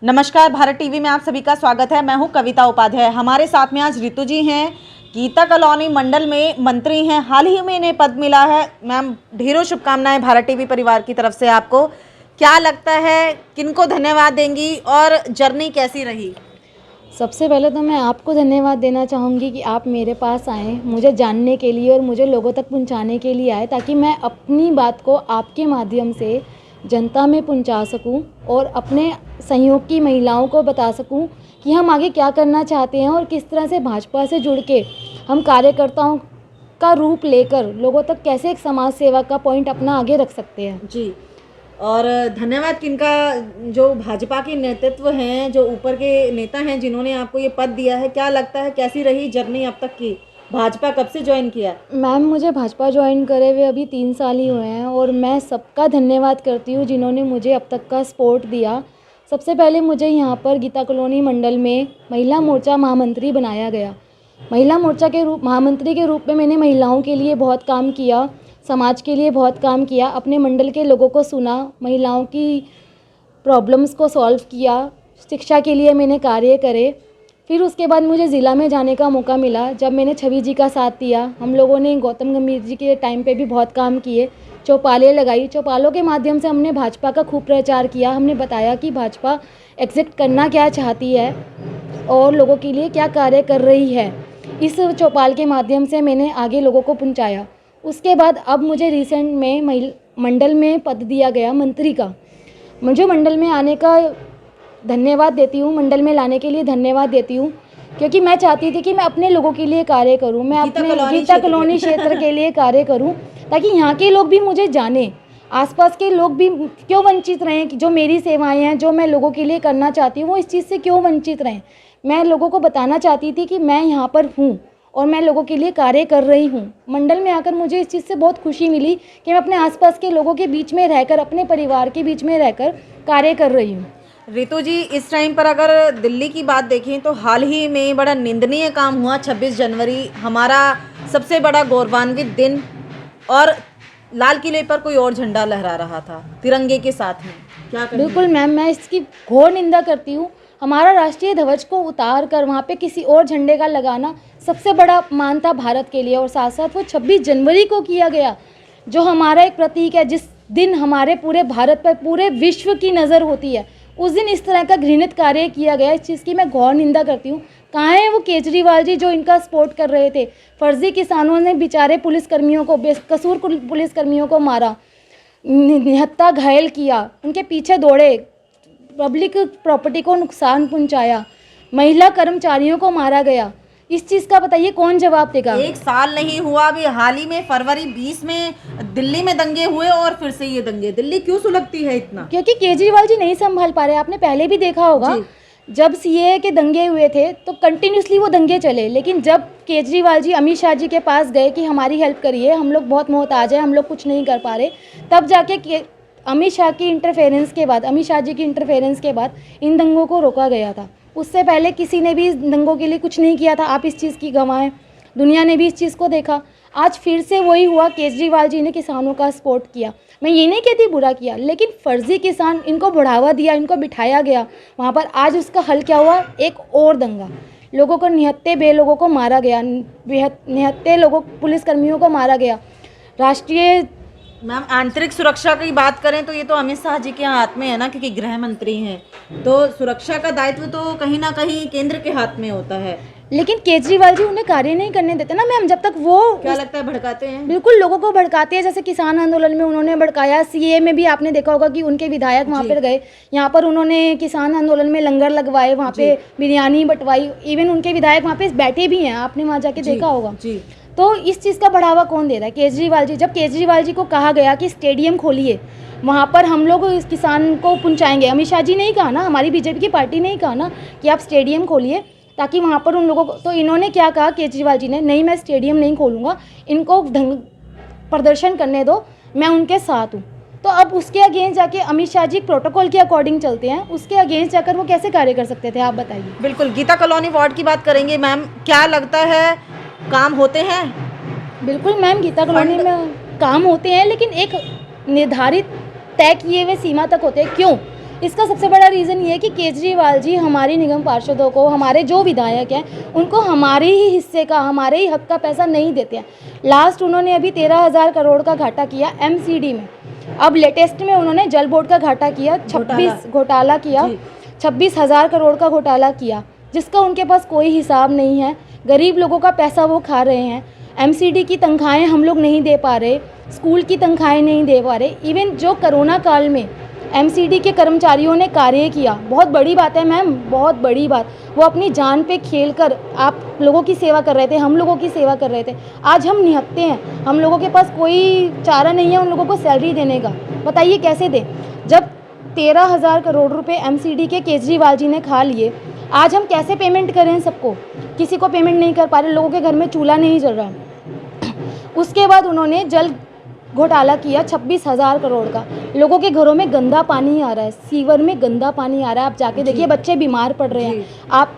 नमस्कार, भारत टीवी में आप सभी का स्वागत है। मैं हूं कविता उपाध्याय। हमारे साथ में आज रितु जी हैं, गीता कॉलोनी मंडल में मंत्री हैं। हाल ही में इन्हें पद मिला है। मैम, ढेरों शुभकामनाएं भारत टीवी परिवार की तरफ से आपको। क्या लगता है, किनको धन्यवाद देंगी और जर्नी कैसी रही? सबसे पहले तो मैं आपको धन्यवाद देना चाहूँगी कि आप मेरे पास आए, मुझे जानने के लिए और मुझे लोगों तक पहुँचाने के लिए आए, ताकि मैं अपनी बात को आपके माध्यम से जनता में पहुँचा सकूँ और अपने सहयोग की महिलाओं को बता सकूँ कि हम आगे क्या करना चाहते हैं और किस तरह से भाजपा से जुड़ के हम कार्यकर्ताओं का रूप लेकर लोगों तक कैसे एक समाज सेवा का पॉइंट अपना आगे रख सकते हैं। जी, और धन्यवाद किनका, जो भाजपा के नेतृत्व हैं, जो ऊपर के नेता हैं जिन्होंने आपको ये पद दिया है। क्या लगता है, कैसी रही जर्नी अब तक की? भाजपा कब से ज्वाइन किया? मैम, मुझे भाजपा ज्वाइन करे हुए अभी 3 साल ही हुए हैं और मैं सबका धन्यवाद करती हूँ जिन्होंने मुझे अब तक का सपोर्ट दिया। सबसे पहले मुझे यहाँ पर गीता कॉलोनी मंडल में महिला मोर्चा महामंत्री बनाया गया। महिला मोर्चा के महामंत्री के रूप में मैंने महिलाओं के लिए बहुत काम किया, समाज के लिए बहुत काम किया, अपने मंडल के लोगों को सुना, महिलाओं की प्रॉब्लम्स को सॉल्व किया, शिक्षा के लिए मैंने कार्य करे। फिर उसके बाद मुझे ज़िला में जाने का मौका मिला, जब मैंने छवि जी का साथ दिया। हम लोगों ने गौतम गंभीर जी के टाइम पे भी बहुत काम किए, चौपालें लगाई। चौपालों के माध्यम से हमने भाजपा का खूब प्रचार किया। हमने बताया कि भाजपा एग्जिट करना क्या चाहती है और लोगों के लिए क्या कार्य कर रही है। इस चौपाल के माध्यम से मैंने आगे लोगों को पहुँचाया। उसके बाद अब मुझे रिसेंट में मंडल में पद दिया गया मंत्री का। मुझे मंडल में आने का धन्यवाद देती हूँ, मंडल में लाने के लिए धन्यवाद देती हूँ, क्योंकि मैं चाहती थी कि मैं अपने लोगों के लिए कार्य करूँ, मैं अपने गीता कॉलोनी क्षेत्र के लिए कार्य करूँ, ताकि यहाँ के लोग भी मुझे जाने, आसपास के लोग भी क्यों वंचित रहें कि जो मेरी सेवाएं हैं, जो मैं लोगों के लिए करना चाहती हूँ, वो इस चीज़ से क्यों वंचित रहें। मैं लोगों को बताना चाहती थी कि मैं यहाँ पर हूँ और मैं लोगों के लिए कार्य कर रही हूँ। मंडल में आकर मुझे इस चीज़ से बहुत खुशी मिली कि मैं अपने आसपास के लोगों के बीच में रहकर, अपने परिवार के बीच में रहकर कार्य कर रही हूँ। रितु जी, इस टाइम पर अगर दिल्ली की बात देखें तो हाल ही में बड़ा निंदनीय काम हुआ। 26 जनवरी हमारा सबसे बड़ा गौरवान्वित दिन, और लाल किले पर कोई और झंडा लहरा रहा था तिरंगे के साथ में। क्या कहेंगे? बिल्कुल मैम, मैं इसकी घोर निंदा करती हूँ। हमारा राष्ट्रीय ध्वज को उतार कर वहाँ पे किसी और झंडे का लगाना सबसे बड़ा अपमान था भारत के लिए, और साथ साथ वो 26 जनवरी को किया गया, जो हमारा एक प्रतीक है। जिस दिन हमारे पूरे भारत पर, पूरे विश्व की नज़र होती है, उस दिन इस तरह का घृणित कार्य किया गया। इस चीज़ की मैं घोर निंदा करती हूँ। कहाँ है वो केजरीवाल जी जो इनका सपोर्ट कर रहे थे? फर्जी किसानों ने बेचारे पुलिसकर्मियों को, बेकसूर पुलिसकर्मियों को मारा, निहत्था घायल किया, उनके पीछे दौड़े, पब्लिक प्रॉपर्टी को नुकसान पहुंचाया, महिला कर्मचारियों को मारा गया। इस चीज़ का बताइए कौन जवाब देगा? 1 साल नहीं हुआ अभी, हाल ही में फरवरी 20 में दिल्ली में दंगे हुए और फिर से ये दंगे। दिल्ली क्यों सुलगती है इतना? क्योंकि केजरीवाल जी नहीं संभाल पा रहे। आपने पहले भी देखा होगा, जब सीएए के दंगे हुए थे तो कंटिन्यूसली वो दंगे चले, लेकिन जब केजरीवाल जी अमित शाह जी के पास गए कि हमारी हेल्प करिए, हम लोग बहुत मोहताज हैं, हम लोग कुछ नहीं कर पा रहे, तब जाके अमित शाह की इंटरफेरेंस के बाद, अमित शाह जी की इंटरफेरेंस के बाद इन दंगों को रोका गया था। उससे पहले किसी ने भी इस दंगों के लिए कुछ नहीं किया था। आप इस चीज़ की गवाह हैं, दुनिया ने भी इस चीज़ को देखा। आज फिर से वही हुआ, केजरीवाल जी ने किसानों का सपोर्ट किया। मैं ये नहीं कहती बुरा किया, लेकिन फर्जी किसान, इनको बढ़ावा दिया, इनको बिठाया गया वहाँ पर। आज उसका हल क्या हुआ? एक और दंगा, लोगों को निहत्थे लोगों को मारा गया, निहत्थे लोगों, पुलिसकर्मियों को मारा गया। राष्ट्रीय मैम, आंतरिक सुरक्षा की बात करें तो ये तो अमित शाह जी के हाथ में है ना, क्योंकि गृह मंत्री हैं, तो सुरक्षा का दायित्व तो कहीं ना कहीं केंद्र के हाथ में होता है। लेकिन केजरीवाल जी उन्हें कार्य नहीं करने देते ना मैम। जब तक वो, क्या लगता है, भड़काते हैं? बिल्कुल लोगों को भड़काते हैं। जैसे किसान आंदोलन में उन्होंने भड़काया, सीएए में भी आपने देखा होगा कि उनके विधायक वहाँ पर गए, यहाँ पर उन्होंने किसान आंदोलन में लंगर लगवाए, वहाँ पे बिरयानी बंटवाई, इवन उनके विधायक वहाँ पे बैठे भी हैं, आपने वहाँ जाके देखा होगा। तो इस चीज़ का बढ़ावा कौन दे रहा है? केजरीवाल जी। जब केजरीवाल जी को कहा गया कि स्टेडियम खोलिए, वहाँ पर हम लोग इस किसान को पहुँचाएंगे, अमित शाह जी नहीं कहा ना, हमारी बीजेपी की पार्टी नहीं कहा ना कि आप स्टेडियम खोलिए ताकि वहाँ पर उन लोगों को, तो इन्होंने क्या कहा केजरीवाल जी ने? नहीं, मैं स्टेडियम नहीं खोलूँगा, इनको प्रदर्शन करने दो, मैं उनके साथ हूँ। तो अब उसके अगेंस्ट जाके अमित शाह जी प्रोटोकॉल के अकॉर्डिंग चलते हैं, उसके अगेंस्ट जाकर वो कैसे कार्य कर सकते थे? आप बताइए। बिल्कुल, गीता कॉलोनी वार्ड की बात करेंगे मैम, क्या लगता है, काम होते हैं? बिल्कुल मैम, गीता कॉलोनी में काम होते हैं, लेकिन एक निर्धारित तय किए हुए सीमा तक होते हैं। क्यों? इसका सबसे बड़ा रीज़न ये है कि केजरीवाल जी हमारी निगम पार्षदों को, हमारे जो विधायक हैं उनको हमारे ही हिस्से का, हमारे ही हक का पैसा नहीं देते हैं। लास्ट उन्होंने अभी 13,000 करोड़ का घाटा किया MCD में। अब लेटेस्ट में उन्होंने जल बोर्ड का घाटा किया, 26,000 करोड़ का घोटाला किया, जिसका उनके पास कोई हिसाब नहीं है। गरीब लोगों का पैसा वो खा रहे हैं। MCD की तनख्वाहें हम लोग नहीं दे पा रहे, स्कूल की तनख्वाहें नहीं दे पा रहे। इवन जो कोरोना काल में MCD के कर्मचारियों ने कार्य किया, बहुत बड़ी बात है मैम, बहुत बड़ी बात। वो अपनी जान पे खेलकर आप लोगों की सेवा कर रहे थे, हम लोगों की सेवा कर रहे थे। आज हम निहत्ते हैं, हम लोगों के पास कोई चारा नहीं है उन लोगों को सैलरी देने का। बताइए कैसे दें? जब 13,000 करोड़ रुपए MCD के केजरीवाल जी ने खा लिए, आज हम कैसे पेमेंट करें सबको? किसी को पेमेंट नहीं कर पा रहे, लोगों के घर में चूल्हा नहीं जल रहा। उसके बाद उन्होंने जल घोटाला किया 26,000 करोड़ का। लोगों के घरों में गंदा पानी आ रहा है, सीवर में गंदा पानी आ रहा है। आप जाके देखिए, बच्चे बीमार पड़ रहे हैं। आप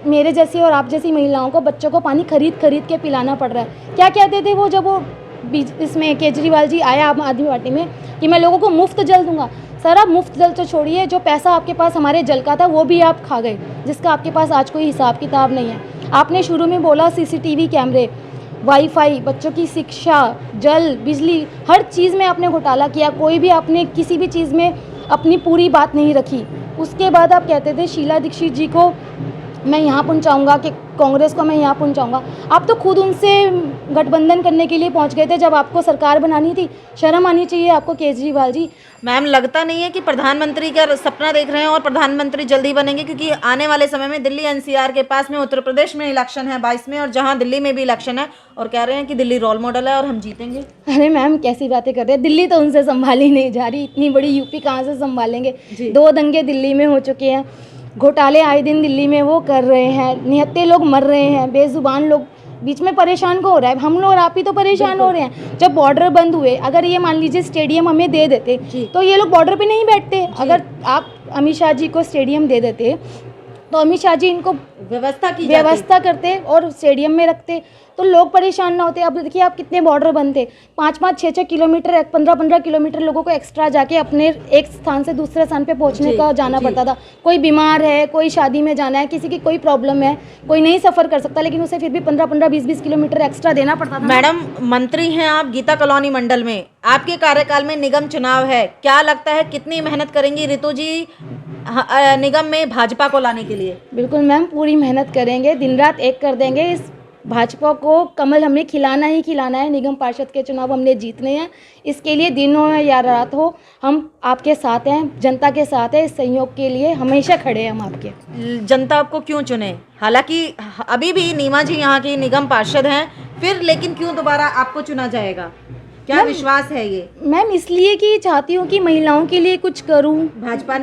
मेरे जैसी और आप जैसी महिलाओं को बच्चों को पानी खरीद के पिलाना पड़ रहा है। क्या कहते थे वो जब वो इसमें केजरीवाल जी आया आम आदमी पार्टी में कि मैं लोगों को मुफ्त जल दूंगा। सर आप मुफ्त जल तो छोड़िए, जो पैसा आपके पास हमारे जल का था वो भी आप खा गए, जिसका आपके पास आज कोई हिसाब किताब नहीं है। आपने शुरू में बोला CCTV कैमरे, वाईफाई, बच्चों की शिक्षा, जल, बिजली, हर चीज़ में आपने घोटाला किया। कोई भी आपने किसी भी चीज़ में अपनी पूरी बात नहीं रखी। उसके बाद आप कहते थे शीला दीक्षित जी को मैं यहाँ पहुँचाऊँगा, कि कांग्रेस को मैं यहाँ पहुँचाऊँगा। आप तो खुद उनसे गठबंधन करने के लिए पहुँच गए थे जब आपको सरकार बनानी थी। शर्म आनी चाहिए आपको केजरीवाल जी। मैम, लगता नहीं है कि प्रधानमंत्री का सपना देख रहे हैं और प्रधानमंत्री जल्दी बनेंगे? क्योंकि आने वाले समय में दिल्ली NCR के पास में उत्तर प्रदेश में इलेक्शन है 22 में, और जहां दिल्ली में भी इलेक्शन है, और कह रहे हैं कि दिल्ली रोल मॉडल है और हम जीतेंगे। अरे मैम कैसी बातें कर रहे हैं? दिल्ली तो उनसे संभाली नहीं जा रही, इतनी बड़ी UP कहाँ से संभालेंगे? 2 दंगे दिल्ली में हो चुके हैं, घोटाले आए दिन दिल्ली में वो कर रहे हैं, निहत्ते लोग मर रहे हैं, बेजुबान लोग बीच में परेशान को हो रहा है। हम लोग और आप ही तो परेशान हो रहे हैं। जब बॉर्डर बंद हुए, अगर ये मान लीजिए स्टेडियम हमें दे देते तो ये लोग बॉर्डर पे नहीं बैठते। अगर आप अमित शाह जी को स्टेडियम दे देते तो अमित शाह जी इनको व्यवस्था करते और स्टेडियम में रखते तो लोग परेशान ना होते। अब देखिए आप कितने बॉर्डर बंद थे, 5-5, 6-6 किलोमीटर, 15-15 किलोमीटर लोगों को एक्स्ट्रा जाके अपने एक स्थान से दूसरे स्थान पे पहुंचने का जाना पड़ता था। कोई बीमार है, कोई शादी में जाना है, किसी की कोई प्रॉब्लम है, कोई नहीं सफ़र कर सकता, लेकिन उसे फिर भी 15-15, 20-20 किलोमीटर एक्स्ट्रा देना पड़ता था। मैडम, मंत्री हैं आप गीता कॉलोनी मंडल में, आपके कार्यकाल में निगम चुनाव है, क्या लगता है कितनी मेहनत करेंगी रितु जी निगम में भाजपा को लाने के लिए? बिल्कुल मैम, पूरी मेहनत करेंगे, दिन रात एक कर देंगे। इस भाजपा को कमल हमें खिलाना ही खिलाना है। निगम पार्षद के चुनाव हमने जीतने हैं, इसके लिए दिन हो या रात हो हम आपके साथ हैं, जनता के साथ है। इस सहयोग के लिए हमेशा खड़े हैं हम आपके। जनता आपको क्यों चुने? हालांकि अभी भी नीमा जी यहाँ की निगम पार्षद हैं, फिर लेकिन क्यों दोबारा आपको चुना जाएगा? क्या विश्वास है ये? मैम इसलिए कि चाहती हूँ कि महिलाओं के लिए कुछ करूँ। भाजपा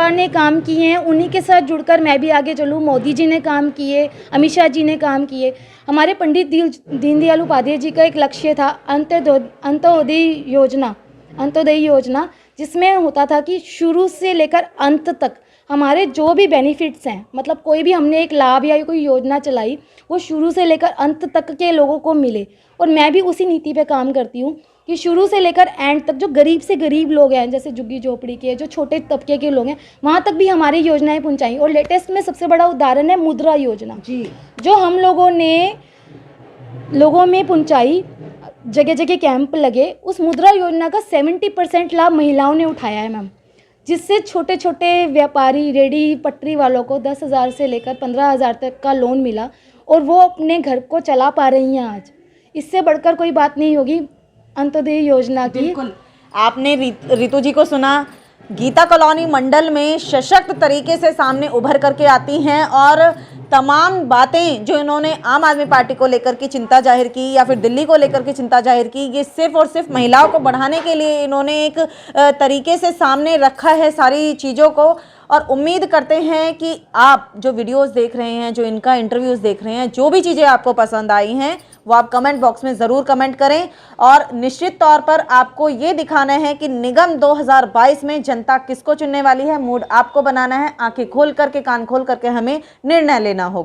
ने काम किए हैं, उन्हीं के साथ जुड़कर मैं भी आगे चलूँ। मोदी जी ने काम किए, अमित शाह जी ने काम किए। हमारे पंडित दीनदयाल उपाध्याय जी का एक लक्ष्य था अंत्योदय योजना, जिसमें होता था कि शुरू से लेकर अंत तक हमारे जो भी बेनिफिट्स हैं, मतलब कोई भी हमने एक लाभ या कोई योजना चलाई, वो शुरू से लेकर अंत तक के लोगों को मिले। और मैं भी उसी नीति पे काम करती हूँ कि शुरू से लेकर एंड तक जो गरीब से गरीब लोग हैं, जैसे झुग्गी झोपड़ी के, जो छोटे तबके के लोग हैं, वहाँ तक भी हमारी योजनाएं पहुँचाई। और लेटेस्ट में सबसे बड़ा उदाहरण है मुद्रा योजना जी, जो हम लोगों ने लोगों में पहुँचाई, जगह जगह कैंप लगे। उस मुद्रा योजना का 70% लाभ महिलाओं ने उठाया है मैम, जिससे छोटे छोटे व्यापारी, रेडी पटरी वालों को 10,000 से लेकर 15,000 तक का लोन मिला और वो अपने घर को चला पा रही हैं आज। इससे बढ़कर कोई बात नहीं होगी अंत्योदय योजना की। बिल्कुल, आपने रितु जी को सुना। गीता कॉलोनी मंडल में सशक्त तरीके से सामने उभर करके आती हैं और तमाम बातें जो इन्होंने आम आदमी पार्टी को लेकर की चिंता जाहिर की या फिर दिल्ली को लेकर की चिंता जाहिर की, ये सिर्फ और सिर्फ महिलाओं को बढ़ाने के लिए इन्होंने एक तरीके से सामने रखा है सारी चीज़ों को। और उम्मीद करते हैं कि आप जो वीडियोस देख रहे हैं, जो इनका इंटरव्यूज़ देख रहे हैं, जो भी चीज़ें आपको पसंद आई हैं वो आप कमेंट बॉक्स में ज़रूर कमेंट करें। और निश्चित तौर पर आपको ये दिखाना है कि निगम 2022 में जनता किसको चुनने वाली है। मूड आपको बनाना है, आंखें खोल करके, कान खोल करके हमें निर्णय लेना होगा।